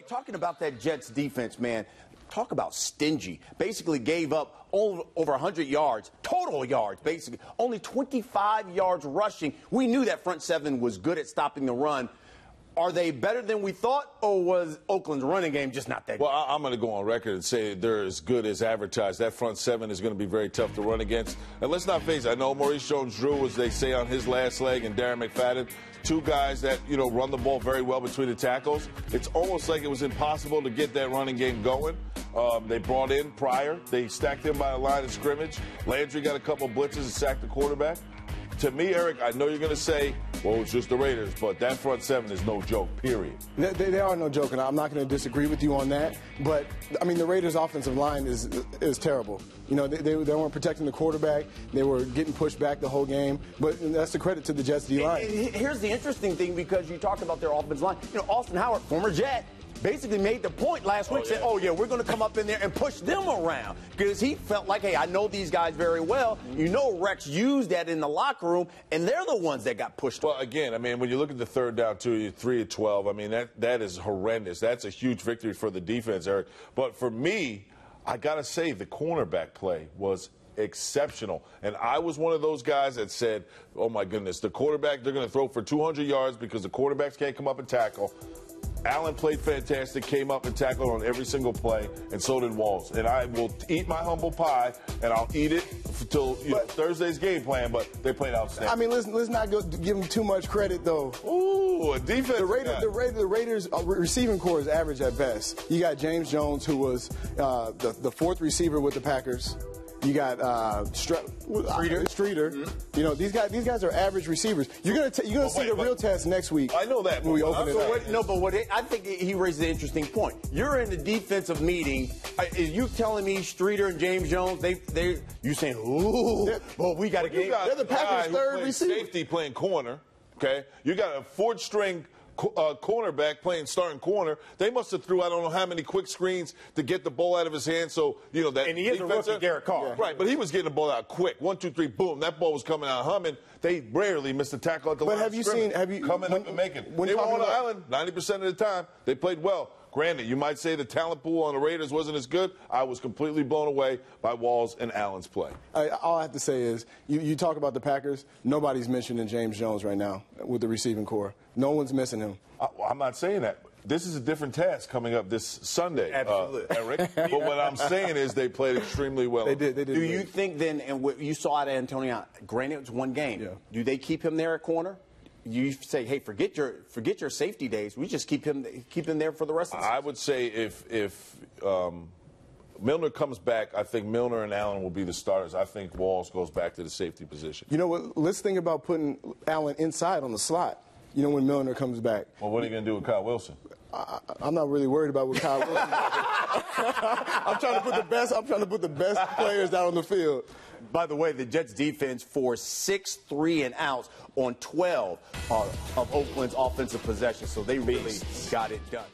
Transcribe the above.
Talking about that Jets defense, man, talk about stingy. Basically gave up over 100 yards, total yards, basically. Only 25 yards rushing. We knew that front seven was good at stopping the run. Are they better than we thought, or was Oakland's running game just not that good? Well, I'm going to go on record and say they're as good as advertised. That front seven is going to be very tough to run against. And let's not face it, I know Maurice Jones-Drew, as they say, on his last leg, and Darren McFadden, two guys that, run the ball very well between the tackles. It's almost like it was impossible to get that running game going. They brought in Pryor. They stacked him by a line of scrimmage. Landry got a couple blitzes and sacked the quarterback. To me, Eric, I know you're going to say, well, it's just the Raiders, but that front seven is no joke, period. They are no joke, and I'm not going to disagree with you on that. But, I mean, the Raiders' offensive line is terrible. They weren't protecting the quarterback. They were getting pushed back the whole game. But that's the credit to the Jets' D-line. Here's the interesting thing, because you talked about their offensive line. Austin Howard, former Jet, basically made the point last week, said, oh, yeah, we're going to come up in there and push them around, because he felt like, hey, I know these guys very well. Rex used that in the locker room, and they're the ones that got pushed. Well, again, I mean, when you look at the third down, 3 of 12, I mean, that is horrendous. That's a huge victory for the defense, Eric. But for me, I got to say, the cornerback play was exceptional. And I was one of those guys that said, oh, my goodness, the quarterback, they're going to throw for 200 yards because the quarterbacks can't come up and tackle. Allen played fantastic, came up and tackled on every single play, and so did Walls. And I will eat my humble pie, and I'll eat it until Thursday's game plan, but they played outstanding. I mean, let's not give them too much credit, though. Ooh, a defense. The Raiders' receiving core is average at best. You got James Jones, who was the fourth receiver with the Packers. You got Streeter. Mm-hmm. These guys are average receivers. You're gonna see the real test next week. I know that when we open it up. I think he raised an interesting point. You're in the defensive meeting. Is you telling me Streeter and James Jones? You saying, ooh? Well, we got to get. They're the Packers' third receiver. Safety playing corner. Okay, you got a fourth string cornerback playing starting corner. They must have threw I don't know how many quick screens to get the ball out of his hand. So that. And he is a rookie, Derek Carr. Yeah. Right, but he was getting the ball out quick. 1, 2, 3, boom. That ball was coming out humming. They rarely missed a tackle at the line. But have you coming up and making? They were on the island 90% of the time. They played well. Granted, you might say the talent pool on the Raiders wasn't as good. I was completely blown away by Walls and Allen's play. All I have to say is, you talk about the Packers, nobody's mentioning James Jones right now with the receiving core. No one's missing him. I'm not saying that. This is a different task coming up this Sunday, Absolutely. Eric. But what I'm saying is they played extremely well. They did. Do you think then, and what you saw at Antonio, granted it's one game, do they keep him there at corner? You say, hey, forget your safety days. We just keep him there for the rest of the season. I would say if Milner comes back, I think Milner and Allen will be the starters. I think Walls goes back to the safety position. You know what? Let's think about putting Allen inside on the slot. When Milner comes back. Well, what are you going to do with Kyle Wilson? I'm not really worried about what Kyle Wilson. I'm trying to put the best players out on the field. By the way, the Jets defense forced 6 3-and-outs on 12 of Oakland's offensive possessions, so they really got it done.